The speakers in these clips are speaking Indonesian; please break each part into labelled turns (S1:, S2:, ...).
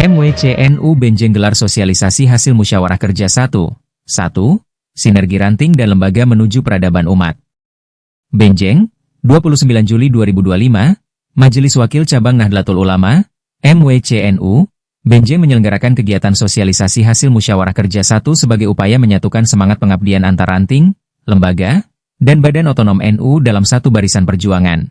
S1: MWCNU Benjeng gelar sosialisasi hasil musyawarah kerja 1. Sinergi ranting dan lembaga menuju peradaban umat. Benjeng, 29 Juli 2025, Majelis Wakil Cabang Nahdlatul Ulama, MWCNU, Benjeng menyelenggarakan kegiatan sosialisasi hasil musyawarah kerja 1 sebagai upaya menyatukan semangat pengabdian antar ranting, lembaga, dan badan otonom NU dalam satu barisan perjuangan.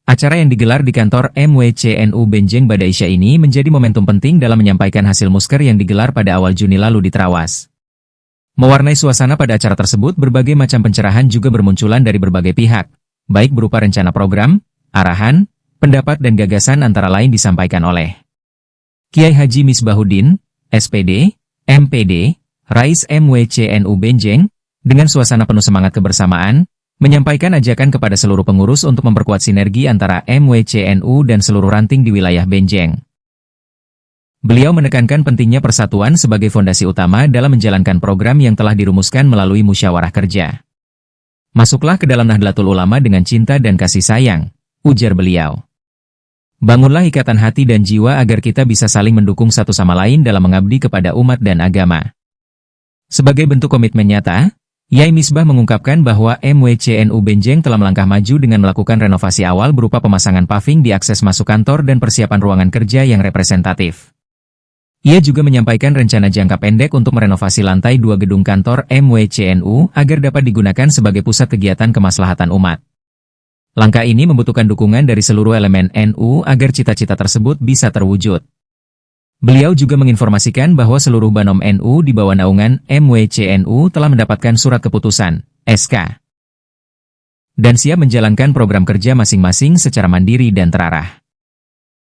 S1: Acara yang digelar di kantor MWCNU Benjeng Badaisya ini menjadi momentum penting dalam menyampaikan hasil musker yang digelar pada awal Juni lalu di Trawas. Mewarnai suasana pada acara tersebut, berbagai macam pencerahan juga bermunculan dari berbagai pihak, baik berupa rencana program, arahan, pendapat dan gagasan antara lain disampaikan oleh Kiai Haji Misbahuddin, SPD, MPD, Rais MWCNU Benjeng, dengan suasana penuh semangat kebersamaan, menyampaikan ajakan kepada seluruh pengurus untuk memperkuat sinergi antara MWCNU dan seluruh ranting di wilayah Benjeng. Beliau menekankan pentingnya persatuan sebagai fondasi utama dalam menjalankan program yang telah dirumuskan melalui musyawarah kerja. Masuklah ke dalam Nahdlatul Ulama dengan cinta dan kasih sayang, ujar beliau. Bangunlah ikatan hati dan jiwa agar kita bisa saling mendukung satu sama lain dalam mengabdi kepada umat dan agama. Sebagai bentuk komitmen nyata, Yai Misbah mengungkapkan bahwa MWCNU Benjeng telah melangkah maju dengan melakukan renovasi awal berupa pemasangan paving di akses masuk kantor dan persiapan ruangan kerja yang representatif. Ia juga menyampaikan rencana jangka pendek untuk merenovasi lantai 2 gedung kantor MWCNU agar dapat digunakan sebagai pusat kegiatan kemaslahatan umat. Langkah ini membutuhkan dukungan dari seluruh elemen NU agar cita-cita tersebut bisa terwujud. Beliau juga menginformasikan bahwa seluruh Banom NU di bawah naungan MWCNU telah mendapatkan surat keputusan, SK, dan siap menjalankan program kerja masing-masing secara mandiri dan terarah.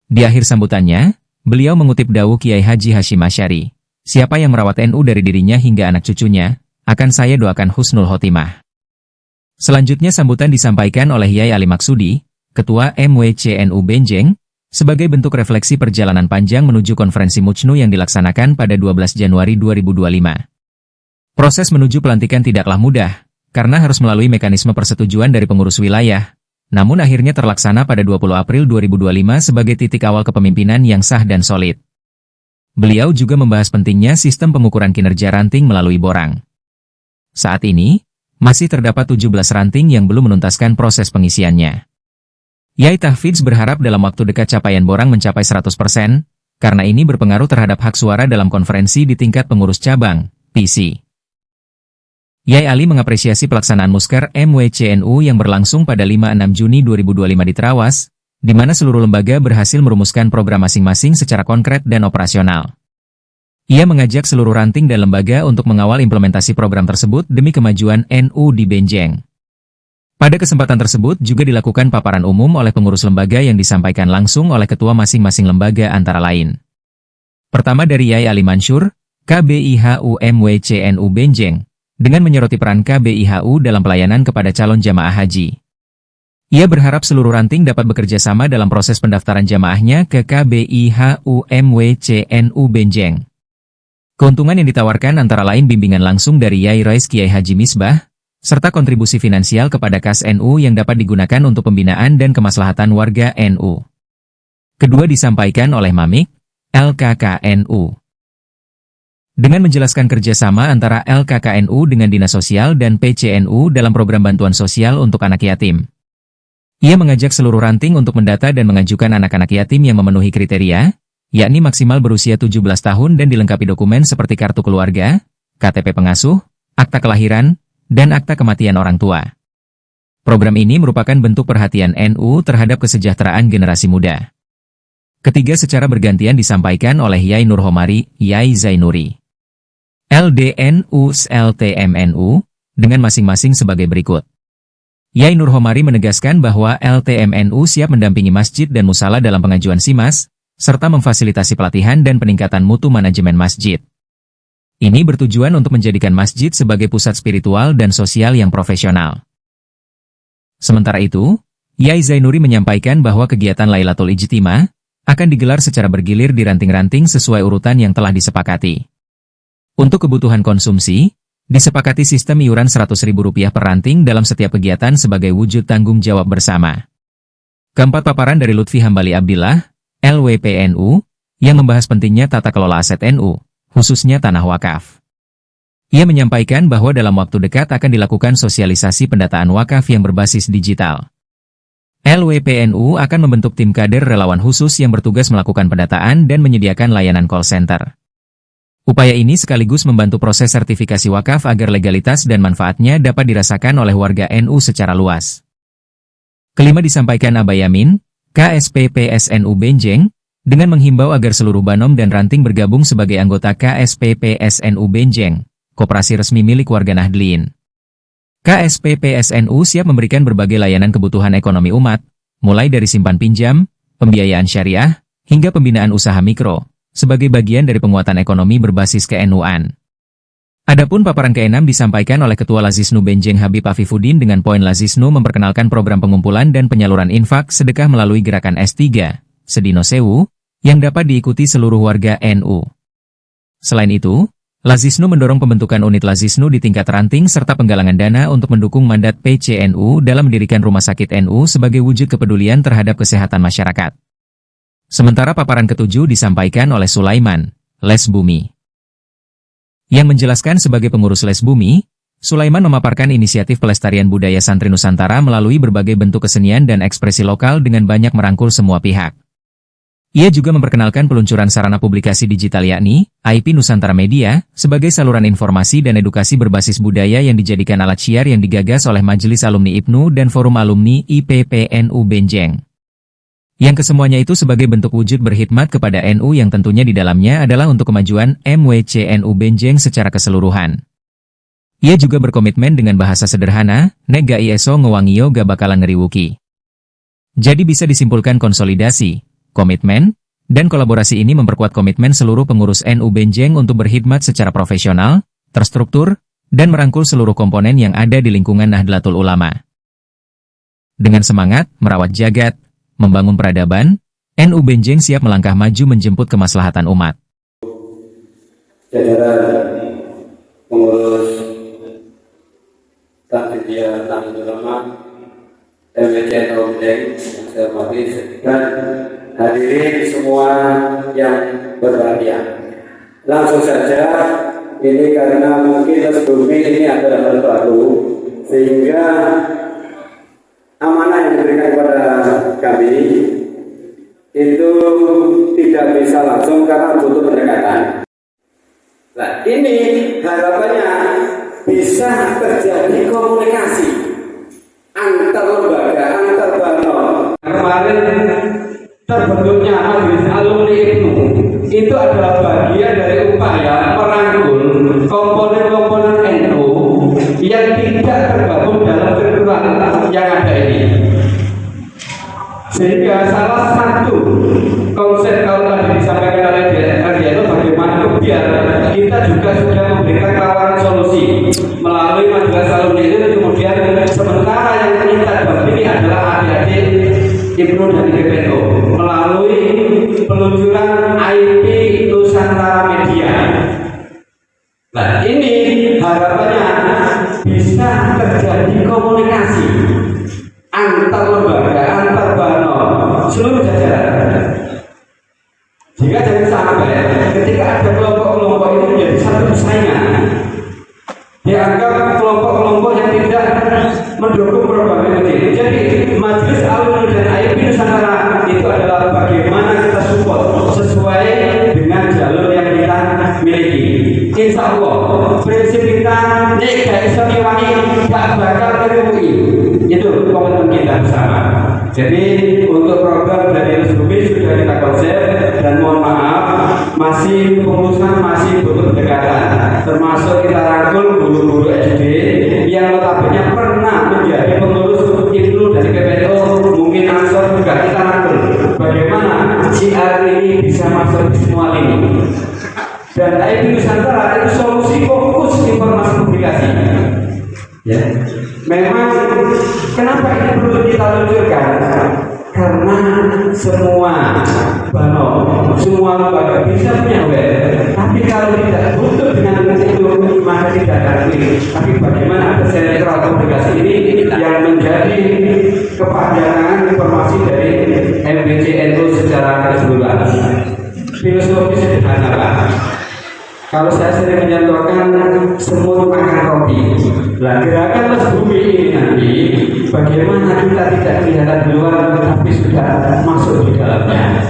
S1: Di akhir sambutannya, beliau mengutip dawuh Kiai Haji Hashim Asy'ari, siapa yang merawat NU dari dirinya hingga anak cucunya, akan saya doakan husnul khotimah. Selanjutnya sambutan disampaikan oleh Yai Ali Maksudi, Ketua MWCNU Benjeng, sebagai bentuk refleksi perjalanan panjang menuju konferensi Mujnu yang dilaksanakan pada 12 Januari 2025. Proses menuju pelantikan tidaklah mudah, karena harus melalui mekanisme persetujuan dari pengurus wilayah, namun akhirnya terlaksana pada 20 April 2025 sebagai titik awal kepemimpinan yang sah dan solid. Beliau juga membahas pentingnya sistem pengukuran kinerja ranting melalui borang. Saat ini, masih terdapat 17 ranting yang belum menuntaskan proses pengisiannya. Yai Tahfidz berharap dalam waktu dekat capaian borang mencapai 100%, karena ini berpengaruh terhadap hak suara dalam konferensi di tingkat pengurus cabang, PC. Yai Ali mengapresiasi pelaksanaan musker MWCNU yang berlangsung pada 5-6 Juni 2025 di Trawas, di mana seluruh lembaga berhasil merumuskan program masing-masing secara konkret dan operasional. Ia mengajak seluruh ranting dan lembaga untuk mengawal implementasi program tersebut demi kemajuan NU di Benjeng. Pada kesempatan tersebut juga dilakukan paparan umum oleh pengurus lembaga yang disampaikan langsung oleh ketua masing-masing lembaga antara lain. Pertama dari Yai Ali Mansur, KBIHU MWCNU Benjeng, dengan menyoroti peran KBIHU dalam pelayanan kepada calon jamaah haji. Ia berharap seluruh ranting dapat bekerja sama dalam proses pendaftaran jamaahnya ke KBIHU MWCNU Benjeng. Keuntungan yang ditawarkan antara lain bimbingan langsung dari Yai Rais Kiai Haji Misbah, serta kontribusi finansial kepada kas NU yang dapat digunakan untuk pembinaan dan kemaslahatan warga NU. Kedua disampaikan oleh Mamik, LKKNU. Dengan menjelaskan kerjasama antara LKKNU dengan Dinas Sosial dan PCNU dalam program bantuan sosial untuk anak yatim. Ia mengajak seluruh ranting untuk mendata dan mengajukan anak-anak yatim yang memenuhi kriteria, yakni maksimal berusia 17 tahun dan dilengkapi dokumen seperti kartu keluarga, KTP pengasuh, akta kelahiran, dan akta kematian orang tua. Program ini merupakan bentuk perhatian NU terhadap kesejahteraan generasi muda. Ketiga secara bergantian disampaikan oleh Yai Nurhomari, Yai Zainuri, LDNU, LTMNU, dengan masing-masing sebagai berikut. Yai Nurhomari menegaskan bahwa LTMNU siap mendampingi masjid dan musala dalam pengajuan SIMAS, serta memfasilitasi pelatihan dan peningkatan mutu manajemen masjid. Ini bertujuan untuk menjadikan masjid sebagai pusat spiritual dan sosial yang profesional. Sementara itu, Yai Zainuri menyampaikan bahwa kegiatan Lailatul Ijtima akan digelar secara bergilir di ranting-ranting sesuai urutan yang telah disepakati. Untuk kebutuhan konsumsi, disepakati sistem iuran Rp100.000 per ranting dalam setiap kegiatan sebagai wujud tanggung jawab bersama. Keempat paparan dari Lutfi Hambali Abdillah, LWPNU, yang membahas pentingnya tata kelola aset NU, khususnya tanah wakaf. Ia menyampaikan bahwa dalam waktu dekat akan dilakukan sosialisasi pendataan wakaf yang berbasis digital. LWPNU akan membentuk tim kader relawan khusus yang bertugas melakukan pendataan dan menyediakan layanan call center. Upaya ini sekaligus membantu proses sertifikasi wakaf agar legalitas dan manfaatnya dapat dirasakan oleh warga NU secara luas. Kelima disampaikan Abah Yamin, KSPPSNU Benjeng, dengan menghimbau agar seluruh Banom dan Ranting bergabung sebagai anggota KSPPSNU Benjeng, koperasi resmi milik warga Nahdlin. KSPPSNU siap memberikan berbagai layanan kebutuhan ekonomi umat, mulai dari simpan pinjam, pembiayaan syariah, hingga pembinaan usaha mikro, sebagai bagian dari penguatan ekonomi berbasis ke-NU-an. Adapun paparan ke-6 disampaikan oleh Ketua Lazisnu Benjeng Habib Afifuddin dengan poin Lazisnu memperkenalkan program pengumpulan dan penyaluran infak sedekah melalui gerakan S3, Sedino Sewu, yang dapat diikuti seluruh warga NU. Selain itu, Lazisnu mendorong pembentukan unit Lazisnu di tingkat ranting serta penggalangan dana untuk mendukung mandat PCNU dalam mendirikan rumah sakit NU sebagai wujud kepedulian terhadap kesehatan masyarakat. Sementara paparan ke-7 disampaikan oleh Sulaiman, Les Bumi. Yang menjelaskan sebagai pengurus Les Bumi, Sulaiman memaparkan inisiatif pelestarian budaya santri Nusantara melalui berbagai bentuk kesenian dan ekspresi lokal dengan banyak merangkul semua pihak. Ia juga memperkenalkan peluncuran sarana publikasi digital yakni IP Nusantara Media sebagai saluran informasi dan edukasi berbasis budaya yang dijadikan alat syiar yang digagas oleh Majelis Alumni IPNU dan Forum Alumni IPPNU Benjeng. Yang kesemuanya itu sebagai bentuk wujud berkhidmat kepada NU yang tentunya di dalamnya adalah untuk kemajuan MWCNU Benjeng secara keseluruhan. Ia juga berkomitmen dengan bahasa sederhana, nek ga iso ngewangio ga bakalan ngeriwuki. Jadi bisa disimpulkan konsolidasi, komitmen, dan kolaborasi ini memperkuat komitmen seluruh pengurus NU Benjeng untuk berkhidmat secara profesional, terstruktur, dan merangkul seluruh komponen yang ada di lingkungan Nahdlatul Ulama. Dengan semangat, merawat jagat, membangun peradaban, NU Benjeng siap melangkah maju menjemput kemaslahatan umat.
S2: Jajaran pengurus Takfidiyah Nahdlatul Ulama MWCNU Benjeng yang saya hormati dan hadirin semua yang berbahagia. Langsung saja, ini karena mungkin sebelum ini adalah hal baru, sehingga amanah yang diberikan kepada kami itu tidak bisa langsung karena butuh pendekatan. Nah, ini harapannya bisa terjadi komunikasi antar lembaga, antar banon. Kemarin terbentuknya Majelis Alumni IPNU itu adalah bagian dari upaya merangkul komponen-komponen NU yang tidak tergabung dalam struktural yang ada ini. Sehingga salah satu konsep kalau tadi disampaikan oleh Diano bagaimana biar kita juga sudah memberikan tawaran solusi melalui Majelis Alumni itu, kemudian sementara yang kita dampingi adalah adik-adik IPNU dan IPPNU melalui peluncuran IP Nusantara Media. Nah, ini harapannya bisa terjadi komunikasi antar lembaga, antar banon, seluruh jajaran. Jika jangan sampai ketika ada kelompok-kelompok itu menjadi satu persaingan, dianggap kelompok-kelompok yang tidak mendukung program ini. Jadi Majelis Alumni dan IP Nusantara itu adalah bagaimana kita support sesuai dengan jalur yang kita miliki. Insya Allah prinsip kita nek gak iso ngewangi gak bakal ngeriwuhi. Itu komitmen kita bersama. Jadi untuk program dari Resbumi sudah kita konsep dan mohon maaf masih pengurusan masih butuh pendekatan, termasuk kita rangkul guru-guru SD yang notabene pernah menjadi pengurus IPNU dan IPPNU, mungkin Ansor juga kita rangkul bagaimana syiar ini bisa masuk di semua lini. Dan IP Nusantara itu solusi fokus informasi publikasi. Ya, memang kenapa ini perlu kita luncurkan? Karena semua banon, semua lembaga bisa punya web, tapi kalau tidak butuh dengan itu maka tidak akan klik. Tapi bagaimana ada sentral komunikasi ini yang menjadi kepanjangan informasi dari MWCNU secara keseluruhan. Kalau saya sering mencontohkan semut makan roti. Nah, gerakan les bumi ini nanti bagaimana kita tidak kelihatan di luar tapi sudah masuk di dalamnya.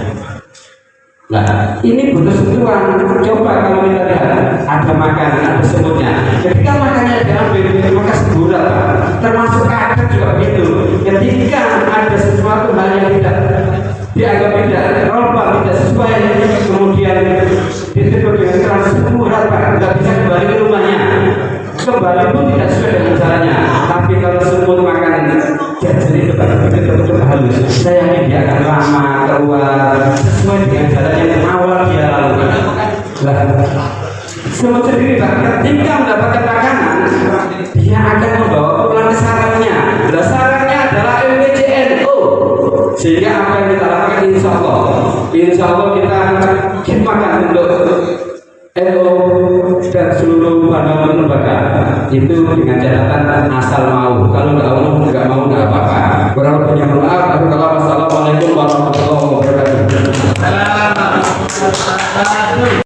S2: Nah, ini butuh sentuhan. Coba kalau kita lihat ada makanan, ada semutnya. Ketika makannya diambil, maka semburat, Pak. Termasuk kadar juga begitu. Ketika ada sesuatu hal yang tidak dianggap tidak normal, tidak sesuai, kemudian ditegur dengan keras, semburat, Pak. Tidak bisa kembali ke rumahnya. Kembali pun tidak sesuai dengan caranya. Tapi kalau semut makan jadi betul-betul halus, saya yakin dia akan lama keluar sesuai dengan jalan yang awal dia lakukan. Semut sendiri Pak, ketika mendapatkan makanan, dia akan membawa pulang ke sarangnya. Sarangnya adalah LPCNO. Sehingga apa yang kita lakukan, insya Allah kita khidmatkan untuk NO dan seluruh pandangan lembaga itu dengan catatan asal mau. Kalau nggak mau nggak apa-apa. Kurang lebihnya maaf. Assalamualaikum warahmatullahi wabarakatuh.